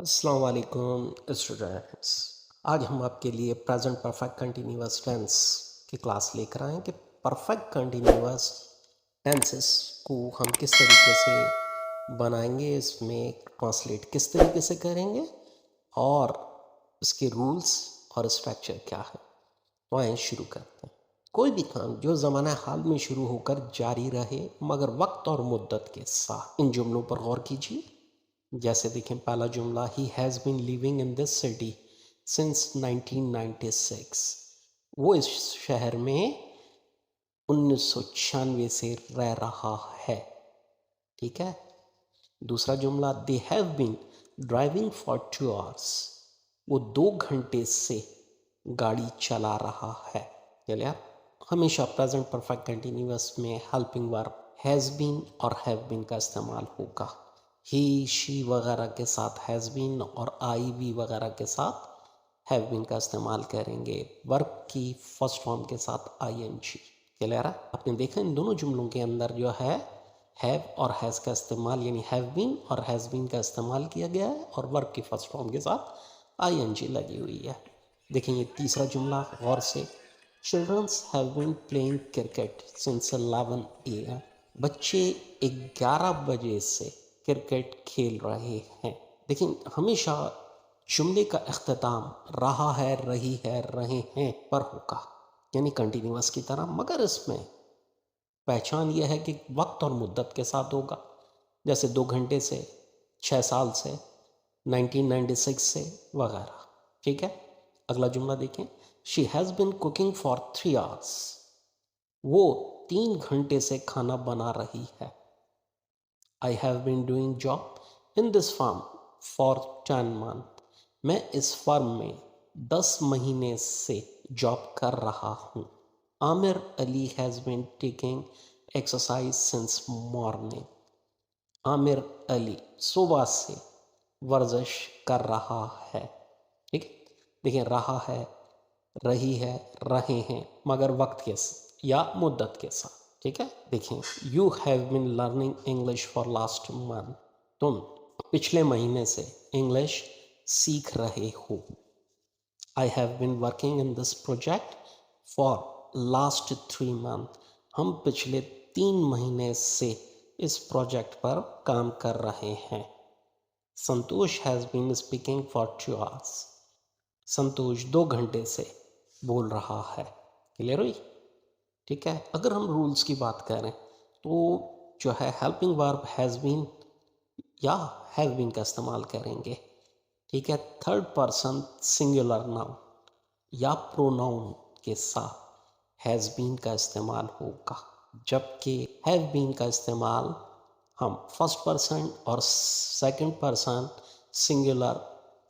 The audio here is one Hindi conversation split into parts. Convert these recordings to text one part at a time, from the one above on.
अस्सलाम वालेकुम स्टूडेंट्स। आज हम आपके लिए प्रेजेंट परफेक्ट कंटिन्यूअस टेंस की क्लास लेकर आए हैं कि परफेक्ट कंटिन्यूअस टेंसेस को हम किस तरीके से बनाएंगे, इसमें ट्रांसलेट किस तरीके से करेंगे और इसके रूल्स और स्ट्रक्चर क्या है। तो आइए शुरू करते हैं। कोई भी काम जो ज़माना हाल में शुरू होकर जारी रहे मगर वक्त और मुद्दत के साथ, इन जुमलों पर गौर कीजिए। जैसे देखें, पहला जुमला, he has been living in this city since 1996। वो इस शहर में 1996 से रह रहा है। ठीक है। दूसरा जुमला, they have been driving for 2 hours. वो 2 घंटे से गाड़ी चला रहा है। चलिए, आप हमेशा प्रेजेंट परफेक्ट कंटिन्यूअस में हेल्पिंग वर्ब हैज़ बीन और हैव बीन का इस्तेमाल होगा। ही शी वगैरह के साथ हैज़ बीन और आई वी वगैरह के साथ हैव बीन का इस्तेमाल करेंगे। वर्ब की फर्स्ट फॉर्म के साथ आई एन जी। क्लियर है? आपने देखा इन दोनों जुमलों के अंदर जो है हैव और हैज़ का इस्तेमाल, यानी हैव बीन और हैज़ बीन का इस्तेमाल किया गया है और वर्ब की फर्स्ट फॉर्म के साथ आई एन जी लगी हुई है। देखें ये तीसरा जुमला गौर से, childrens have been playing cricket since 11 AM। बच्चे 11 बजे से क्रिकेट खेल रहे हैं। लेकिन हमेशा जुमले का अख्ताम रहा है, रही है, रहे हैं पर होगा, यानी कंटिन्यूअस की तरह, मगर इसमें पहचान यह है कि वक्त और मुद्दत के साथ होगा। जैसे 2 घंटे से, 6 साल से, 1996 से वगैरह। ठीक है। अगला जुमला देखें, she has been cooking for 3 hours. वो 3 घंटे से खाना बना रही है। I have been doing job in this firm for 10 month. मैं इस फर्म में 10 महीने से जॉब कर रहा हूँ। Aamir Ali has been taking exercise since morning. Aamir Ali सुबह से वर्जिश कर रहा है। ठीक है। देखिए, रहा है, रही है, रहे हैं, मगर वक्त के या मुद्दत के साथ। ठीक है। देखें, you have been learning English for last month. तुम पिछले महीने से इंग्लिश सीख रहे हो। I have been working in this project for last 3 month. हम पिछले 3 महीने से इस प्रोजेक्ट पर काम कर रहे हैं। Santosh has been speaking for 2 hours. Santosh 2 घंटे से बोल रहा है। क्लियर हुई? ठीक है। अगर हम रूल्स की बात करें तो जो है हेल्पिंग वर्ब हैज़ बीन या हैव बीन का इस्तेमाल करेंगे। ठीक है। थर्ड पर्सन सिंगुलर नाउन या प्रोनाउन के साथ हैज़ बीन का इस्तेमाल होगा, जबकि हैव बीन का इस्तेमाल हम फर्स्ट पर्सन और सेकंड पर्सन सिंगुलर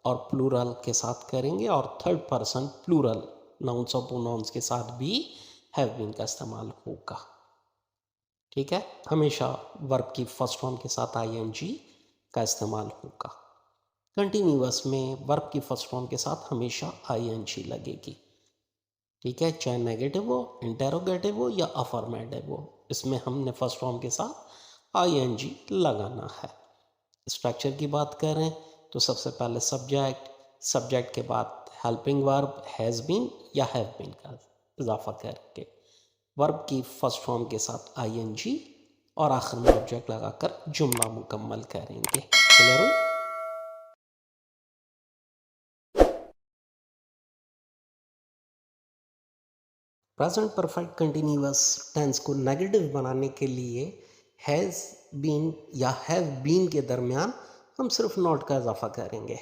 और प्लूरल के साथ करेंगे और थर्ड पर्सन प्लूरल नाउन्स और प्रोनाउंस के साथ भी हैव बीन का इस्तेमाल होगा। ठीक है। हमेशा वर्ब की फर्स्ट फॉर्म के साथ आई एन जी का इस्तेमाल होगा। कंटिन्यूअस में वर्ब की फर्स्ट फॉर्म के साथ हमेशा आई एन जी लगेगी। ठीक है। चाहे नेगेटिव हो, इंटेरोगेटिव हो या अफर्मेटिव हो, इसमें हमने फर्स्ट फॉर्म के साथ आई एन जी लगाना है। स्ट्रक्चर की बात करें तो सबसे पहले सब्जेक्ट, सब्जेक्ट के बाद हेल्पिंग वर्ब हैज़ बीन या हैव बीन का इजाफा करके वर्ब की फर्स्ट फॉर्म के साथ आई एन जी और आखिर में ऑब्जेक्ट लगाकर जुमला मुकम्मल करेंगे। क्लियर हुई? प्रेजेंट परफेक्ट कंटिन्यूअस टेंस को नेगेटिव बनाने के लिए हैज़ बीन या हैव बीन के दरमियान हम सिर्फ नॉट का इजाफा करेंगे।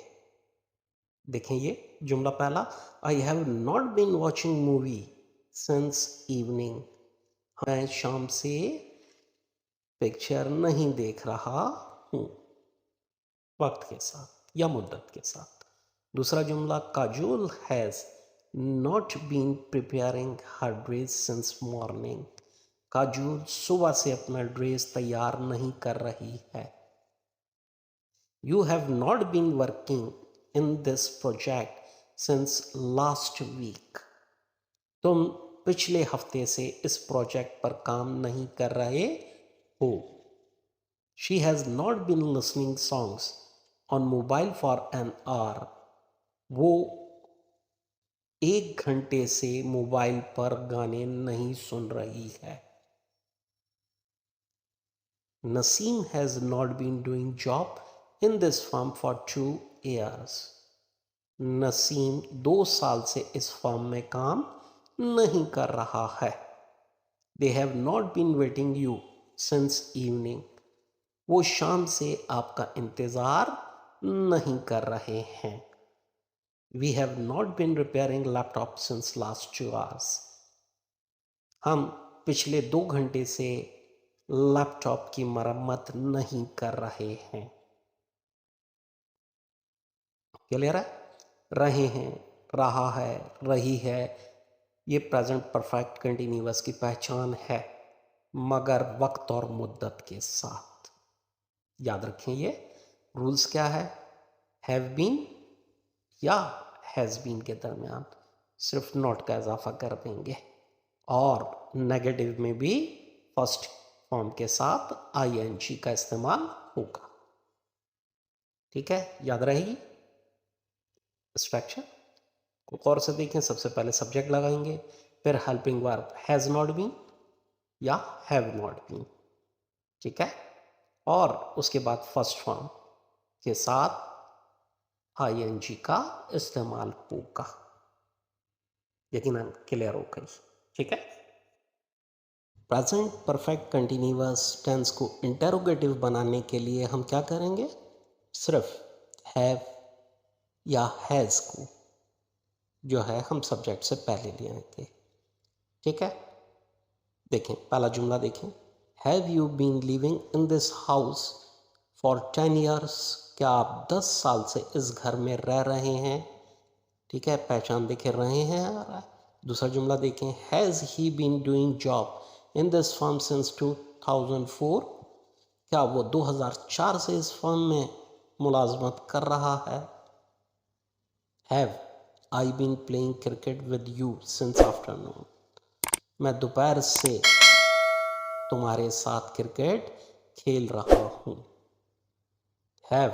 देखें ये जुमला पहला, I have not been watching movie since evening. मैं शाम से पिक्चर नहीं देख रहा हूँ, वक्त के साथ या मुद्दत के साथ। दूसरा जुमला, Kajol has not been preparing her dress since morning. Kajol सुबह से अपना ड्रेस तैयार नहीं कर रही है। You have not been working in this project since last week. तुम पिछले हफ्ते से इस प्रोजेक्ट पर काम नहीं कर रहे हो। She has not been listening songs on mobile for an hour, वो 1 घंटे से मोबाइल पर गाने नहीं सुन रही है। Naseem has not been doing job in this firm for 2 years। Naseem 2 साल से इस फर्म में काम नहीं कर रहा है। They have not been waiting you since evening. वो शाम से आपका इंतज़ार नहीं कर रहे हैं। We have not been repairing laptop since last 2 hours। हम पिछले 2 घंटे से लैपटॉप की मरम्मत नहीं कर रहे हैं। क्लियर है? रहे हैं, रहा है, रही है, ये प्रेजेंट परफेक्ट कंटिन्यूअस की पहचान है, मगर वक्त और मुद्दत के साथ। याद रखें, ये रूल्स क्या है? हैव बीन या हैज़ बीन के दरमियान सिर्फ नॉट का इजाफा कर देंगे, और नेगेटिव में भी फर्स्ट फॉर्म के साथ आईएनजी का इस्तेमाल होगा। ठीक है, याद रहेगी स्ट्रक्चर को। और से देखें, सबसे पहले सब्जेक्ट लगाएंगे, फिर helping verb has not been या हैव नॉट बीन। ठीक है, और उसके बाद फर्स्ट फॉर्म के साथ आईएनजी का इस्तेमाल होगा। यकीनन क्लियर हो गई। ठीक है, प्रेजेंट परफेक्ट कंटिन्यूअस टेंस को इंटेरोगेटिव बनाने के लिए हम क्या करेंगे? सिर्फ हैव या हैज़ को जो है हम सब्जेक्ट से पहले ले आएंगे। ठीक है, देखें पहला जुमला देखें, have you been living in this house for 10 years। क्या आप 10 साल से इस घर में रह रहे हैं? ठीक है, पहचान देखे रहे हैं आ रहा है। दूसरा जुमला देखें, has he been doing job in this firm since 2004। क्या वो 2004 से इस फर्म में मुलाजमत कर रहा है? Have I been playing cricket with you since afternoon. मैं दोपहर से तुम्हारे साथ क्रिकेट खेल रहा हूँ। Have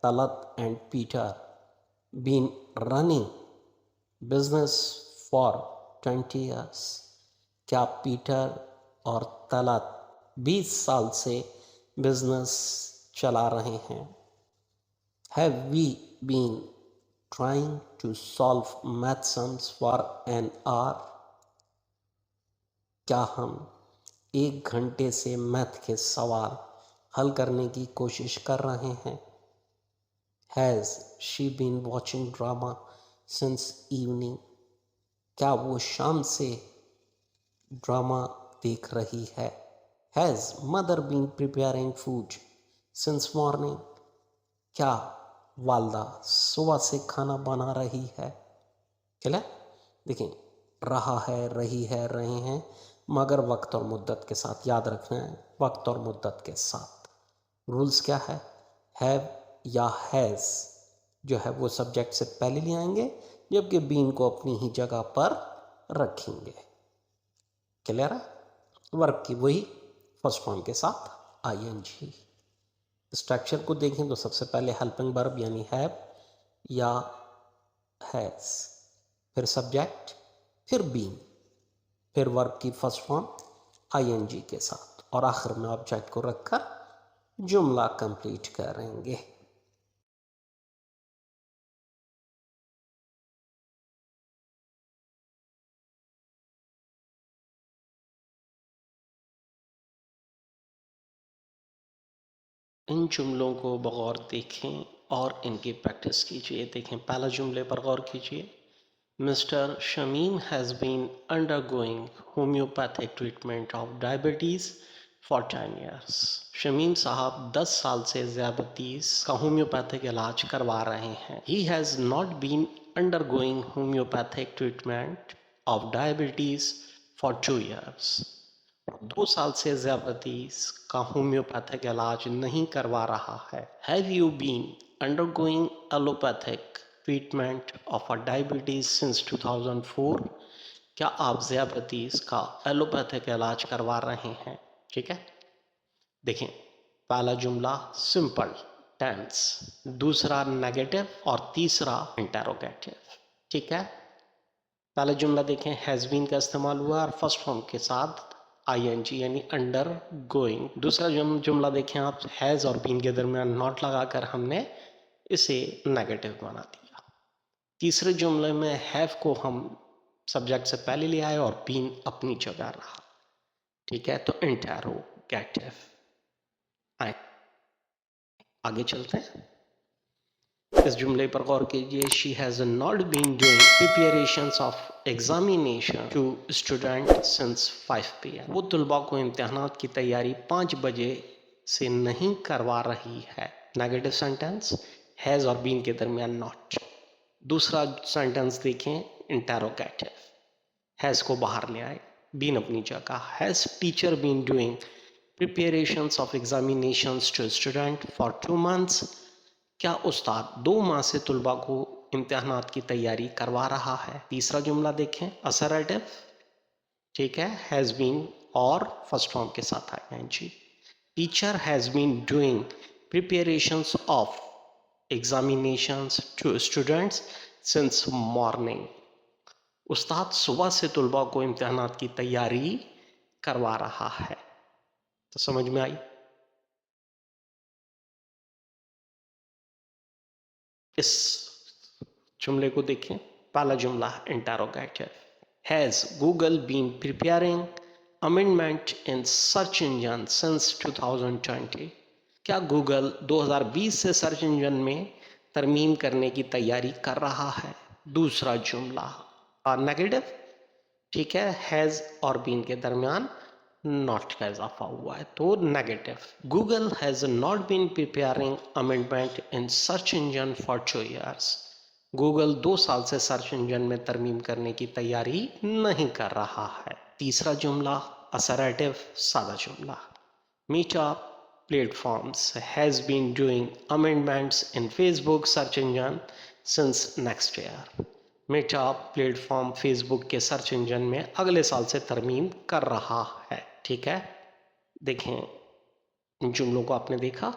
Talat and Peter been running business for 20 years। क्या पीटर और तलत 20 साल से बिजनेस चला रहे हैं? Have we been trying to solve math sums for an hour. क्या हम 1 घंटे से मैथ के सवाल हल करने की कोशिश कर रहे हैं? Has she been watching drama since evening. क्या वो शाम से ड्रामा देख रही है? Has mother been preparing food since morning. क्या वालदा सुबह से खाना बना रही है? चले देखें, रहा है, रही है, रहे हैं, मगर वक्त और मुद्दत के साथ। याद रखना है, वक्त और मुद्दत के साथ। रूल्स क्या है? हैव या हैज़ जो है वो सब्जेक्ट से पहले ले आएंगे, जबकि बीन को अपनी ही जगह पर रखेंगे। क्लियर है? वर्ब की वही फर्स्ट फॉर्म के साथ आईएनजी। स्ट्रक्चर को देखें तो सबसे पहले हेल्पिंग वर्ब यानी हैव या हैज़, फिर सब्जेक्ट, फिर बीन, फिर वर्ब की फर्स्ट फॉर्म आईएनजी के साथ, और आखिर में ऑब्जेक्ट को रखकर जुमला कंप्लीट करेंगे। इन जुमलों को बगौर देखें और इनकी प्रैक्टिस कीजिए। देखें, पहला जुमले पर गौर कीजिए। Mister Shamim has been undergoing homeopathic treatment of diabetes for 10 years। Shamim साहब 10 साल से ज़ियाबतीस का होम्योपैथिक इलाज करवा रहे हैं। He has not been undergoing homeopathic treatment of diabetes for 2 years। 2 साल से ज़ियाबतीस का होम्योपैथिक इलाज नहीं करवा रहा है। Have you been undergoing allopathic treatment of a diabetes since 2004। क्या आप ज़ियाबतीस का एलोपैथिक इलाज करवा रहे हैं? ठीक है, देखें पहला जुमला सिंपल, टेंस, दूसरा नेगेटिव और तीसरा इंटेरोगेटिव। ठीक है, पहला जुमला देखें, हैज़ बीन का इस्तेमाल हुआ और फर्स्ट फॉर्म के साथ आईएनजी यानी अंडर गोइंग। दूसरा जुमला देखें आप, हैज़ और बीन के दरमियान नॉट लगाकर हमने इसे नेगेटिव बना दिया। तीसरे जुमले में हैव को हम सब्जेक्ट से पहले ले आए और बीन अपनी जगह रहा। ठीक है, तो इंटेरोगेटिव। आगे चलते हैं, इस जुमले पर गौर कीजिए, she has not been doing preparations of examination to student since 5 PM। वो तलबा को इम्तिहानात की तैयारी 5 बजे से नहीं करवा रही है। नेगेटिव सेंटेंस, हैज़ और बीन के दरमियान नॉट। दूसरा सेंटेंस देखें, इंटेरोगेटिव, हैज़ को बाहर ले आए, बीन अपनी जगह। Has teacher been doing preparations of examinations to student for 2 months। क्या उस्ताद 2 माह से तुलबा को इम्तिहानात की तैयारी करवा रहा है। तीसरा जुमला देखें, असरेटिव। ठीक है, हैज़ बीन और फर्स्ट फॉर्म के साथ ING. Teacher has been doing preparations of examinations to students since morning. उस्ताद सुबह से तुलबा को इम्तिहानात की तैयारी करवा रहा है। तो समझ में आई। इस जुमले को देखें, पहला जुमला interrogative, has Google been preparing amendment in search engine since 2020। क्या गूगल 2020 से सर्च इंजन में तरमीम करने की तैयारी कर रहा है। दूसरा जुमला नेगेटिव। ठीक है, हैज़ और बीन के दरमियान नॉट का इजाफा हुआ है, तो negative. Google has not been preparing amendment in search engine for 2 years। Google 2 साल से सर्च इंजन में तरमीम करने की तैयारी नहीं कर रहा है। तीसरा जुमला असरेटिव, सादा जुमला, Meta platforms has been doing amendments in Facebook search engine since next year. Meta platform Facebook के सर्च इंजन में अगले साल से तरमीम कर रहा है। ठीक है, देखें इन जुमलों को आपने देखा,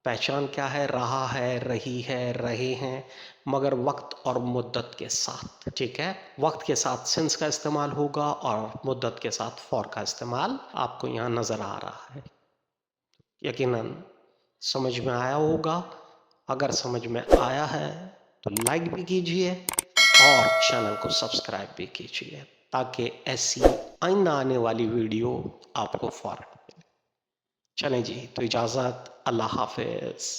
पहचान क्या है, रहा है, रही है, रहे हैं, मगर वक्त और मुद्दत के साथ। ठीक है, वक्त के साथ सिंस का इस्तेमाल होगा और मुद्दत के साथ फॉर का इस्तेमाल आपको यहाँ नजर आ रहा है। यकीनन समझ में आया होगा। अगर समझ में आया है तो लाइक भी कीजिए और चैनल को सब्सक्राइब भी कीजिए, ताकि ऐसी आइंदा आने वाली वीडियो आपको फौरन मिले। चलें जी, तो इजाज़त, अल्लाह हाफिज़।